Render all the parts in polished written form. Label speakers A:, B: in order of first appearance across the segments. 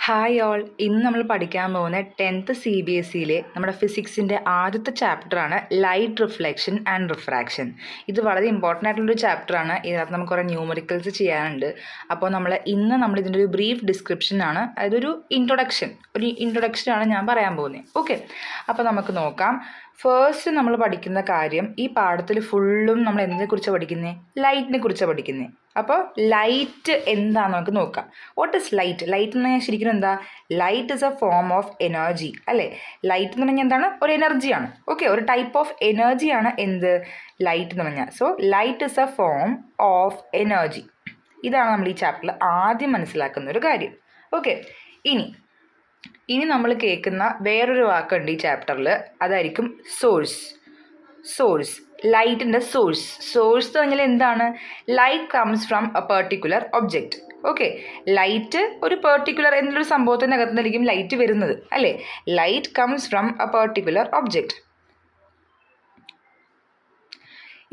A: Hi all, ഇന്ന് നമ്മൾ പഠിക്കാൻ പോകുന്ന 10th CBSEയിലെ നമ്മുടെ ഫിസിക്സിൻ്റെ ആദ്യത്തെ ചാപ്റ്ററാണ് ലൈറ്റ് റിഫ്ലക്ഷൻ ആൻഡ് റിഫ്രാക്ഷൻ. ഇത് വളരെ ഇമ്പോർട്ടൻ്റ് ആയിട്ടുള്ളൊരു ചാപ്റ്ററാണ്. ഇതിനകത്ത് നമുക്ക് കുറേ ന്യൂമറിക്കൽസ് ചെയ്യാനുണ്ട്. അപ്പോൾ ഇന്ന് ഇതിൻ്റെ ഒരു ബ്രീഫ് ഡിസ്ക്രിപ്ഷനാണ്, അതായത് ഒരു ഇൻട്രൊഡക്ഷനാണ് ഞാൻ പറയാൻ പോകുന്നത്. ഓക്കെ, അപ്പോൾ നമുക്ക് നോക്കാം. ഫസ്റ്റ് നമ്മൾ പഠിക്കുന്ന കാര്യം, ഈ പാഠത്തിൽ ഫുള്ളും നമ്മൾ എന്തിനെക്കുറിച്ചാണ് പഠിക്കുന്നത്? ലൈറ്റിനെ കുറിച്ചാണ് പഠിക്കുന്നത്. അപ്പോൾ ലൈറ്റ് എന്താണെന്ന് നമുക്ക് നോക്കാം. What is light? ലൈറ്റ് എന്ന് പറഞ്ഞാൽ ശരിക്കും എന്താ? Light is A form of energy, അല്ലേ? ലൈറ്റ് എന്ന് പറഞ്ഞാൽ എന്താണ്? ഒരു എനർജിയാണ്. ഓക്കെ, ഒരു ടൈപ്പ് ഓഫ് എനർജിയാണ് എന്ത്? ലൈറ്റ് എന്ന് പറഞ്ഞാൽ. So light is A form of energy. ഇതാണ് നമ്മൾ ഈ ചാപ്റ്ററിൽ ആദ്യം മനസ്സിലാക്കുന്ന ഒരു കാര്യം. ഓക്കെ, ഇനി നമ്മൾ കേൾക്കുന്ന വേറൊരു വാക്കുണ്ട് ഈ ചാപ്റ്ററിൽ, അതായിരിക്കും സോഴ്സ്. ലൈറ്റിൻ്റെ സോഴ്സ് എന്ന് പറഞ്ഞാൽ എന്താണ്? Light comes from A particular object. Okay, light ഒരു പെർട്ടിക്കുലർ എന്നൊരു സംഭവത്തിൻ്റെ അകത്ത് നിന്നായിരിക്കും ലൈറ്റ് വരുന്നത്, അല്ലേ? Light comes from A particular object.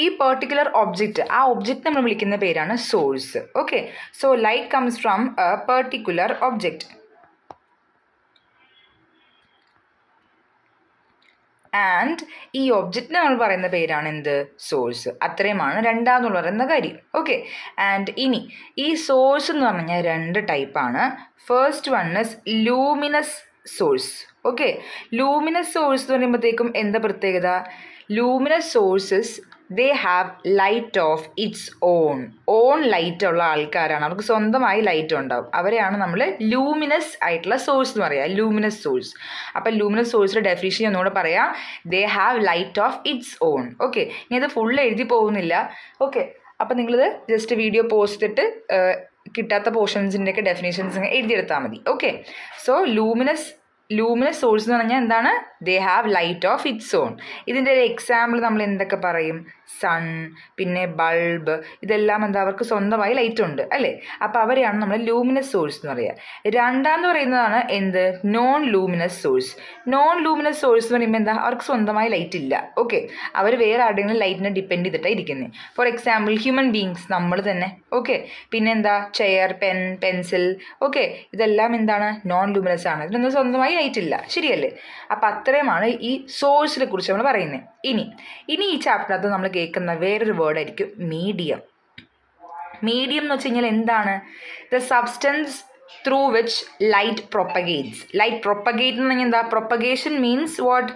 A: ഈ പെർട്ടിക്കുലർ ഒബ്ജക്റ്റ്, ആ ഒബ്ജക്റ്റ് നമ്മൾ വിളിക്കുന്ന പേരാണ് source. Okay, so light comes from A particular object and ഈ ഒബ്ജക്റ്റിന് നമ്മൾ പറയുന്ന പേരാണ് എന്ത്? സോഴ്സ്. അത്രയുമാണ് രണ്ടാമെന്നുള്ള പറയുന്ന കാര്യം. ഓക്കെ, ആൻഡ് ഇനി ഈ സോഴ്സ് എന്ന് പറഞ്ഞാൽ രണ്ട് ടൈപ്പാണ്. First one is luminous source. Okay, luminous source എന്ന് പറയുമ്പോഴത്തേക്കും എന്താ പ്രത്യേകത? Luminous sources they have light of its on light ഉള്ള ആൾക്കാരാണ്. അവർക്ക് സ്വന്തമായി ലൈറ്റ് ഉണ്ടാവും. അവരെയാണ് നമ്മൾ ലൂമിനസ് ആയിട്ടുള്ള സോഴ്സ് എന്ന് പറയുക, ലൂമിനസ് സോഴ്സ്. അപ്പം ലൂമിനസ് സോഴ്സിൻ്റെ ഡെഫിനിഷൻ ഒന്നുകൂടെ പറയാം. They have light of its on. Okay, ഇനി ഇത് ഫുൾ എഴുതി പോകുന്നില്ല. ഓക്കെ, അപ്പം നിങ്ങളിത് ജസ്റ്റ് വീഡിയോ പോസ്റ്റ് ചെയ്തിട്ട് കിട്ടാത്ത പോർഷൻസിൻ്റെയൊക്കെ ഡെഫിനേഷൻസ് എഴുതിയെടുത്താൽ മതി. ഓക്കെ, സോ ലൂമിനസ് സോഴ്സ് എന്ന് പറഞ്ഞാൽ എന്താണ്? They have light of its on. ഇതിൻ്റെ ഒരു എക്സാമ്പിൾ നമ്മൾ എന്തൊക്കെ പറയും? സൺ, പിന്നെ ബൾബ്, ഇതെല്ലാം എന്താ? അവർക്ക് സ്വന്തമായി ലൈറ്റ് ഉണ്ട്, അല്ലേ? അപ്പോൾ അവരെയാണ് നമ്മൾ ലൂമിനസ് സോഴ്സ് എന്ന് പറയുക. രണ്ടാമെന്ന് പറയുന്നതാണ് എന്ത്? നോൺ ലൂമിനസ് സോഴ്സ് എന്ന് പറയുമ്പോൾ എന്താ? അവർക്ക് സ്വന്തമായി ലൈറ്റ് ഇല്ല. ഓക്കെ, അവർ വേറെ ആരുടെയെങ്കിലും ലൈറ്റിനെ ഡിപ്പെൻഡ് ചെയ്തിട്ടാണ് ഇരിക്കുന്നത്. ഫോർ എക്സാമ്പിൾ ഹ്യൂമൻ ബീങ്സ്, നമ്മൾ തന്നെ. ഓക്കെ, പിന്നെന്താ? Chair, pencil. ഓക്കെ, ഇതെല്ലാം എന്താണ്? നോൺ ലൂമിനസ് ആണ്. ഇതിനൊന്നും സ്വന്തമായി ലൈറ്റ് ഇല്ല, ശരിയല്ലേ? അപ്പം അത്രയുമാണ് ഈ സോഴ്സിനെ കുറിച്ച് നമ്മൾ പറയുന്നത്. ഇനി ഈ ചാപ്റ്ററിനകത്ത് നമ്മൾ കേൾക്കുന്ന വേറൊരു വേർഡായിരിക്കും മീഡിയം. മീഡിയം എന്ന് വെച്ച് കഴിഞ്ഞാൽ എന്താണ്? The substance through which light propagates. Light propagate എന്ന് പറഞ്ഞാൽ എന്താ? Propagation means what?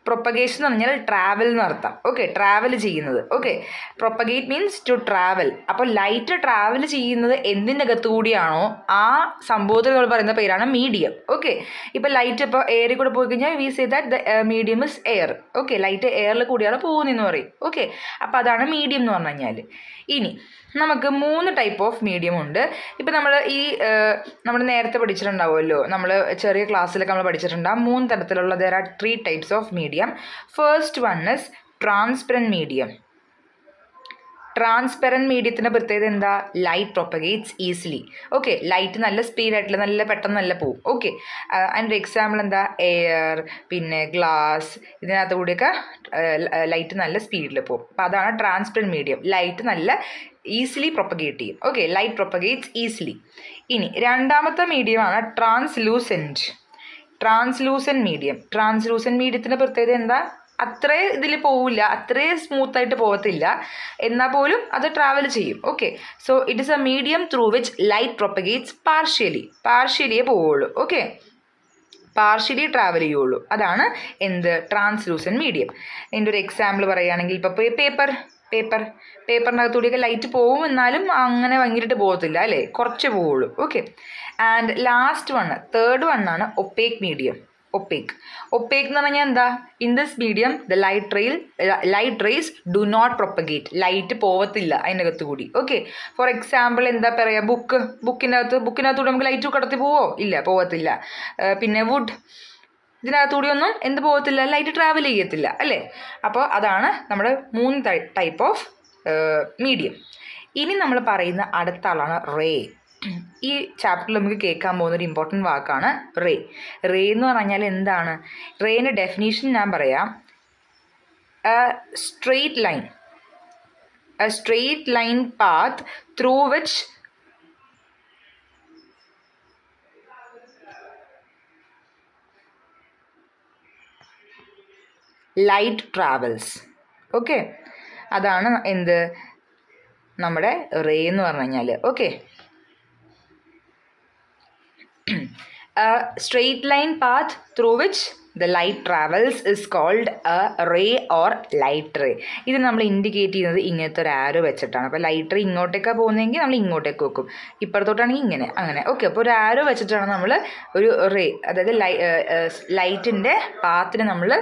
A: പ്രൊപ്പഗേഷൻ എന്ന് പറഞ്ഞാൽ ട്രാവൽ എന്ന് അർത്ഥം. ഓക്കെ, ട്രാവൽ ചെയ്യുന്നത്. Okay, propagate means to travel. അപ്പോൾ ലൈറ്റ് ട്രാവൽ ചെയ്യുന്നത് എന്തിൻ്റെ അകത്തു കൂടിയാണോ ആ സംഭവത്തിൽ നമ്മൾ പറയുന്ന പേരാണ് മീഡിയം. ഓക്കെ, ഇപ്പോൾ ലൈറ്റ് ഇപ്പോൾ എയറിൽ കൂടെ പോയി കഴിഞ്ഞാൽ we say that the medium is air. Okay, light എയറിൽ കൂടിയാണ് പോകുന്നതെന്ന് പറയും. ഓക്കെ, അപ്പോൾ അതാണ് മീഡിയം എന്ന് പറഞ്ഞു കഴിഞ്ഞാൽ. ഇനി നമുക്ക് 3 ടൈപ്പ് ഓഫ് മീഡിയം ഉണ്ട്. ഇപ്പം നമ്മൾ നേരത്തെ പഠിച്ചിട്ടുണ്ടാവുമല്ലോ, നമ്മൾ ചെറിയ ക്ലാസ്സിലൊക്കെ നമ്മൾ പഠിച്ചിട്ടുണ്ടാകും 3 തരത്തിലുള്ള there are 3 types of medium. First one is transparent medium. Transparent മീഡിയത്തിൻ്റെ പ്രത്യേകത എന്താ? Light propagates easily. Okay, light നല്ല സ്പീഡായിട്ടുള്ള നല്ല പെട്ടെന്ന് നല്ല പോവും. ഓക്കെ, അതിൻ്റെ എക്സാമ്പിൾ എന്താ? എയർ, പിന്നെ ഗ്ലാസ്, ഇതിനകത്ത് കൂടിയൊക്കെ ലൈറ്റ് നല്ല സ്പീഡിൽ പോവും. അപ്പോൾ അതാണ് ട്രാൻസ്പെറൻറ്റ് മീഡിയം. ലൈറ്റ് നല്ല ഈസിലി പ്രൊപ്പഗേറ്റ് ചെയ്യും. Okay, light propagates easily. ഇനി രണ്ടാമത്തെ മീഡിയമാണ് ട്രാൻസ്ലൂസൻറ്റ് മീഡിയം. ട്രാൻസ്ലൂസൻറ്റ് മീഡിയത്തിൻ്റെ പ്രത്യേകത എന്താ? അത്രേ ഇതിൽ പോവില്ല, അത്രേ സ്മൂത്തായിട്ട് പോകത്തില്ല, എന്നാൽ പോലും അത് ട്രാവൽ ചെയ്യും. Okay, so it is a medium through which light propagates പാർഷ്യലിയേ പോവുള്ളൂ. ഓക്കെ, പാർഷ്യലി ട്രാവൽ ചെയ്യുള്ളൂ. അതാണ് എന്ത്? Translucent medium. ഇതിൻ്റെ ഒരു എക്സാമ്പിൾ പറയുകയാണെങ്കിൽ ഇപ്പോൾ പേപ്പറിനകത്തൂടെയൊക്കെ ലൈറ്റ് പോവും, എന്നാലും അങ്ങനെ ഭയങ്കരമായിട്ട് പോകത്തില്ല, അല്ലേ? കുറച്ച് പോവുള്ളൂ. ഓക്കെ, ആൻഡ് ലാസ്റ്റ് തേർഡ് വണ്ണാണ് ഒപ്പേക്ക് മീഡിയം. ഒപ്പേക്ക് എന്ന് പറഞ്ഞാൽ എന്താ? In this medium the light rays do not propagate. Light പോവത്തില്ല അതിനകത്ത് കൂടി. ഓക്കെ, ഫോർ എക്സാമ്പിൾ എന്താ പറയുക? ബുക്കിനകത്തൂടെ നമുക്ക് ലൈറ്റ് കടത്തി പോവോ? ഇല്ല, പോവത്തില്ല. പിന്നെ വുഡ്, ഇതിനകത്തുകൂടി ഒന്നും എന്ത് പോകത്തില്ല? ലൈറ്റ് ട്രാവൽ ചെയ്യത്തില്ല, അല്ലേ? അപ്പോൾ അതാണ് നമ്മുടെ 3 ടൈപ്പ് ഓഫ് മീഡിയം. ഇനി നമ്മൾ പറയുന്ന അടുത്ത ആളാണ് റേ. ഈ ചാപ്റ്ററിൽ നമുക്ക് കേൾക്കാൻ പോകുന്നൊരു ഇമ്പോർട്ടൻറ്റ് വാക്കാണ് റേ എന്ന് പറഞ്ഞാൽ എന്താണ്? റേൻ്റെ ഡെഫിനേഷൻ ഞാൻ പറയാം. A straight line path through which light travels. Okay, അതാണ് എന്ത് നമ്മുടെ റേ എന്ന് പറഞ്ഞു കഴിഞ്ഞാൽ. Okay, a straight line path through which the light travels is called a ray or light ray. ഇത് നമ്മൾ ഇൻഡിക്കേറ്റ് ചെയ്യുന്നത് ഇങ്ങനത്തെ ഒരു ആരോ വെച്ചിട്ടാണ്. അപ്പോൾ ലൈറ്റ് റേ ഇങ്ങോട്ടേക്കാണ് പോകുന്നതെങ്കിൽ നമ്മൾ ഇങ്ങോട്ടേക്ക് വെക്കും, ഇപ്പുറത്തോട്ടാണെങ്കിൽ ഇങ്ങനെ, അങ്ങനെ. ഓക്കെ, അപ്പോൾ ഒരു ആരോ വെച്ചിട്ടാണ് നമ്മൾ ഒരു റേ, അതായത് ലൈറ്റിൻ്റെ പാത്തിനെ നമ്മൾ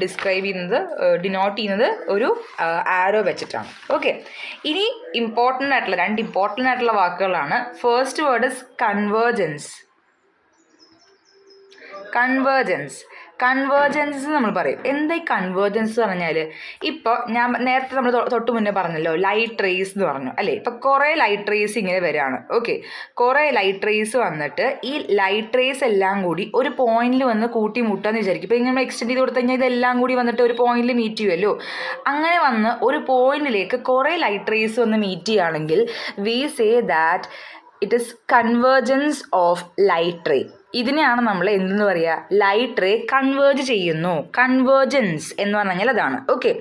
A: ഡിസ്ക്രൈബ് ചെയ്യുന്നത്, ഡിനോട്ട് ചെയ്യുന്നത് ഒരു ആരോ വെച്ചിട്ടാണ്. ഓക്കെ, ഇനി രണ്ട് ഇമ്പോർട്ടൻ്റ് ആയിട്ടുള്ള വാക്കുകളാണ്. First word is convergence. Convergence നമ്മൾ പറയും. എന്താ ഈ കൺവേർജൻസ് പറഞ്ഞാൽ, ഇപ്പോൾ ഞാൻ നേരത്തെ നമ്മൾ തൊട്ട് മുന്നേ പറഞ്ഞല്ലോ ലൈറ്റ് റേസ് എന്ന് പറഞ്ഞു അല്ലേ. ഇപ്പോൾ കുറേ ലൈറ്റ് റേസ് ഇങ്ങനെ വരികയാണ്. ഓക്കെ, കുറേ ലൈറ്റ് റേസ് വന്നിട്ട് ഈ ലൈറ്റ് റേസ് എല്ലാം കൂടി ഒരു പോയിന്റിൽ വന്ന് കൂട്ടി മുട്ടാന്ന് വിചാരിക്കും. ഇപ്പോൾ ഇങ്ങനെ എക്സ്റ്റെൻഡ് ചെയ്ത് കൊടുത്തു കഴിഞ്ഞാൽ ഇതെല്ലാം കൂടി വന്നിട്ട് ഒരു പോയിന്റിൽ മീറ്റ് ചെയ്യുമല്ലോ. അങ്ങനെ വന്ന് ഒരു പോയിന്റിലേക്ക് കുറേ ലൈറ്റ് റേസ് വന്ന് മീറ്റ് ചെയ്യുകയാണെങ്കിൽ we say that it is convergence of light ray. ഇതിനെയാണ് നമ്മൾ എന്തെന്ന് പറയുക, ലൈറ്റ് റേ കൺവേർജ് ചെയ്യുന്നു. കൺവേർജൻസ് എന്ന് പറഞ്ഞു കഴിഞ്ഞാൽ അതാണ്. ഓക്കെ,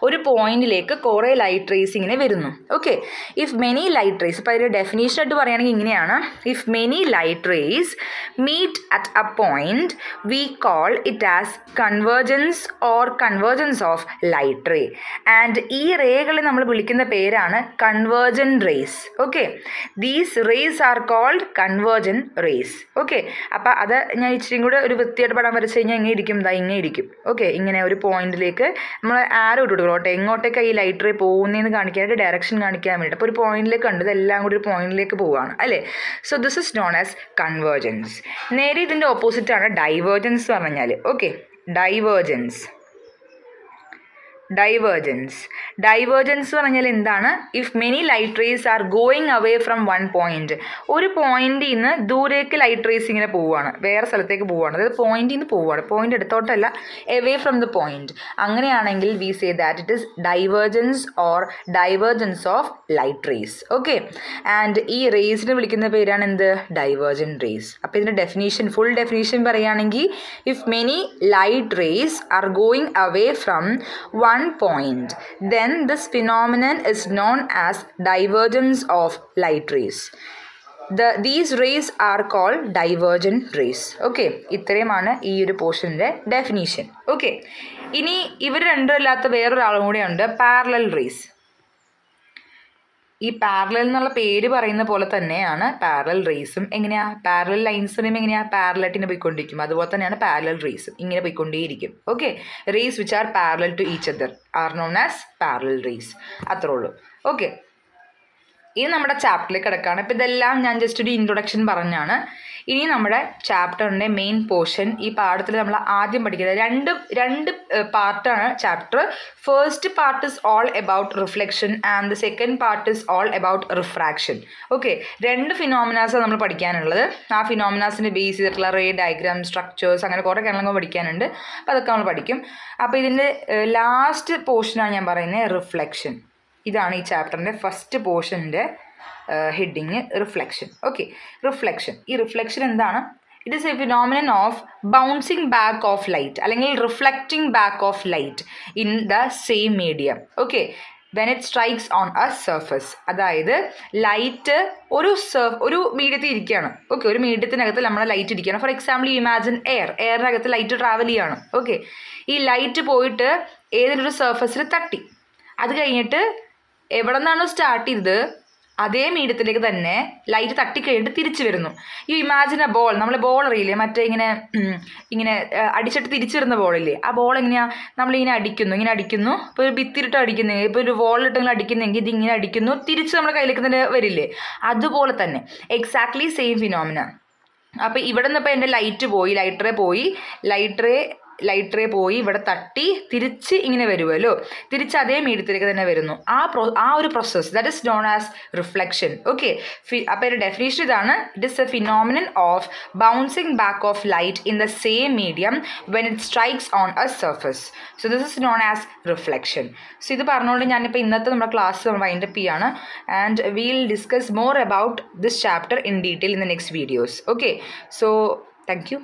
A: ഒരു പോയിന്റിലേക്ക് കുറേ ലൈറ്റ് റേസ് ഇങ്ങനെ വരുന്നു. Okay, if many light rays, ഇപ്പോൾ അതിൻ്റെ ഡെഫിനേഷൻ ആയിട്ട് പറയുകയാണെങ്കിൽ ഇങ്ങനെയാണ്, if many light rays meet at a point we call it as convergence or convergence of light ray. And ഈ റേകളെ നമ്മൾ വിളിക്കുന്ന പേരാണ് convergent rays. Okay, these rays are called convergent rays. Okay, അപ്പോൾ അത് ഞാൻ ഇച്ചിരി കൂടെ ഒരു വൃത്തിയായിട്ട് പടം വരച്ച് കഴിഞ്ഞാൽ ഇങ്ങനെ ഇരിക്കും, ഇങ്ങനെ ഇരിക്കും. ഓക്കെ, ഇങ്ങനെ ഒരു പോയിന്റിലേക്ക് നമ്മൾ ആരോ ഇട്ട് കൊടുക്കണം. എങ്ങോട്ടേക്ക് ഈ ലൈറ്റ് റേ പോകുന്നതെന്ന് കാണിക്കാനായിട്ട്, ഡയറക്ഷൻ കാണിക്കാൻ വേണ്ടിയിട്ട്. അപ്പോൾ ഒരു പോയിന്റിലേക്ക് കണ്ടത് എല്ലാം കൂടി ഒരു പോയിന്റിലേക്ക് പോവുകയാണ് അല്ലേ. So this is known as convergence. നേരെ ഇതിൻ്റെ ഓപ്പോസിറ്റാണ് ഡൈവേർജൻസ് എന്ന് പറഞ്ഞാൽ. ഓക്കെ, ഡൈവേർജൻസ് എന്ന് പറഞ്ഞാൽ എന്താണ്, if many light rays are going away from one point. ഒരു പോയിന്റിൽ നിന്ന് ദൂരേക്ക് ലൈറ്റ് റേസ് ഇങ്ങനെ പോവുകയാണ്, വേറെ സ്ഥലത്തേക്ക് പോവുകയാണ്, അതായത് പോയിന്റിൽ നിന്ന് പോവുകയാണ്, പോയിന്റ് എടുത്തോട്ടല്ല, എവേ ഫ്രം ദ പോയിന്റ്. അങ്ങനെയാണെങ്കിൽ we say that it is divergence or divergence of light rays. Okay, and ഈ റേസിനെ വിളിക്കുന്ന പേരാണ് എന്ത്, ഡൈവേർജൻ റേസ്. അപ്പോൾ ഇതിൻ്റെ ഫുൾ ഡെഫിനേഷൻ പറയുകയാണെങ്കിൽ, if many light rays are going away from one point, then this phenomenon is known as divergence of light rays. These rays are called divergent rays. Okay, ഇത്രയുമാണ് ഈ ഒരു പോർഷൻ്റെ definition. Okay, ഇനി ഇവർ രണ്ടും അല്ലാത്ത വേറൊരാളും കൂടെ ഉണ്ട്, പാരലൽ റേസ്. ഈ പാരലൽ എന്നുള്ള പേര് പറയുന്ന പോലെ തന്നെയാണ് പാരലൽ റേസും. എങ്ങനെയാണ് പാരലൽ ലൈൻസിനും എങ്ങനെയാണ് പാരലായിട്ടിനെ പോയിക്കൊണ്ടിരിക്കും, അതുപോലെ തന്നെയാണ് പാരലൽ റേസും ഇങ്ങനെ പോയിക്കൊണ്ടേയിരിക്കും. Okay, rays which are parallel to each other are known as parallel rays. അത്രേ ഉള്ളൂ. ഓക്കെ, ഇത് നമ്മുടെ ചാപ്റ്ററിലേക്ക് കിടക്കുകയാണ്. ഇപ്പോൾ ഇതെല്ലാം ഞാൻ ജസ്റ്റ് ഒരു ഇൻട്രൊഡക്ഷൻ പറഞ്ഞാണ്. ഇനി നമ്മുടെ ചാപ്റ്ററിൻ്റെ മെയിൻ പോർഷൻ, ഈ പാഠത്തിൽ നമ്മൾ ആദ്യം പഠിക്കുന്നത് രണ്ട് പാർട്ടാണ് chapter. First part is all about reflection and the second part is all about refraction. Okay, രണ്ട് ഫിനോമിനാസാണ് നമ്മൾ പഠിക്കാനുള്ളത്. ആ ഫിനോമിനാസിൻ്റെ ബേസ് ചെയ്തിട്ടുള്ള റേ ഡയഗ്രാം, സ്ട്രക്ചേഴ്സ്, അങ്ങനെ കുറേ കാര്യങ്ങൾ പഠിക്കാനുണ്ട്. അപ്പോൾ അതൊക്കെ നമ്മൾ പഠിക്കും. അപ്പോൾ ഇതിൻ്റെ ലാസ്റ്റ് പോർഷനാണ് ഞാൻ പറയുന്നത് റിഫ്ലക്ഷൻ. ഇതാണ് ഈ ചാപ്റ്ററിൻ്റെ ഫസ്റ്റ് പോർഷൻ്റെ ഹെഡിങ്, റിഫ്ലക്ഷൻ. Okay, reflection. ഈ റിഫ്ലക്ഷൻ എന്താണ്? It is a phenomenon of bouncing back of light, അല്ലെങ്കിൽ reflecting back of light in the same medium. Okay, when it strikes on a surface. അതായത് light ഒരു മീഡിയത്തിൽ ഇരിക്കുകയാണ്. Okay, ഒരു മീഡിയത്തിനകത്ത് നമ്മളെ ലൈറ്റ് ഇരിക്കുകയാണ്. ഫോർ എക്സാമ്പിൾ യു ഇമാജിൻ എയറിനകത്ത് ലൈറ്റ് ട്രാവൽ ചെയ്യുകയാണ്. ഓക്കെ, ഈ ലൈറ്റ് പോയിട്ട് ഏതെങ്കിലും ഒരു സർഫസിൽ തട്ടി, അത് കഴിഞ്ഞിട്ട് എവിടെ നിന്നാണോ സ്റ്റാർട്ട് ചെയ്തത് അതേ മീഡിയത്തിലേക്ക് തന്നെ ലൈറ്റ് തട്ടിക്കഴിഞ്ഞിട്ട് തിരിച്ചു വരുന്നു. ഈ ഇമാജിൻ എ ബോൾ, നമ്മൾ ബോൾ അറിയില്ലേ, മറ്റേ ഇങ്ങനെ അടിച്ചിട്ട് തിരിച്ചു വരുന്ന ബോളില്ലേ, ആ ബോൾ എങ്ങനെയാണ് നമ്മളിങ്ങനെ അടിക്കുന്നു. ഇപ്പോൾ ഒരു ഭിത്തിരിട്ട് അടിക്കുന്നെങ്കിൽ, ഇപ്പോൾ ഒരു വോളിലിട്ടെങ്കിലും അടിക്കുന്നെങ്കിൽ ഇതിങ്ങനെ അടിക്കുന്നു, തിരിച്ച് നമ്മുടെ കയ്യിലേക്ക് തന്നെ വരില്ലേ, അതുപോലെ തന്നെ എക്സാക്ട്ലി സെയിം ഫിനോമിന. അപ്പോൾ ഇവിടെ നിന്ന് ഇപ്പോൾ എൻ്റെ ലൈറ്റ് റേ പോയി ഇവിടെ തട്ടി തിരിച്ച് ഇങ്ങനെ വരുമല്ലോ, തിരിച്ച് അതേ മീഡിയത്തിലേക്ക് തന്നെ വരുന്നു. ആ ഒരു process that is known as reflection. Okay, അപ്പോൾ ഇതിൻ്റെ ഡെഫിനേഷൻ ഇതാണ്. It is A phenomenon of bouncing back of light in the same medium when it strikes on a surface. So this is known as reflection. So ഇത് പറഞ്ഞുകൊണ്ട് ഞാനിപ്പോൾ ഇന്നത്തെ നമ്മുടെ class wind up ചെയ്യാണ്. And will discuss more about this chapter in detail in the next videos. Okay, so thank you.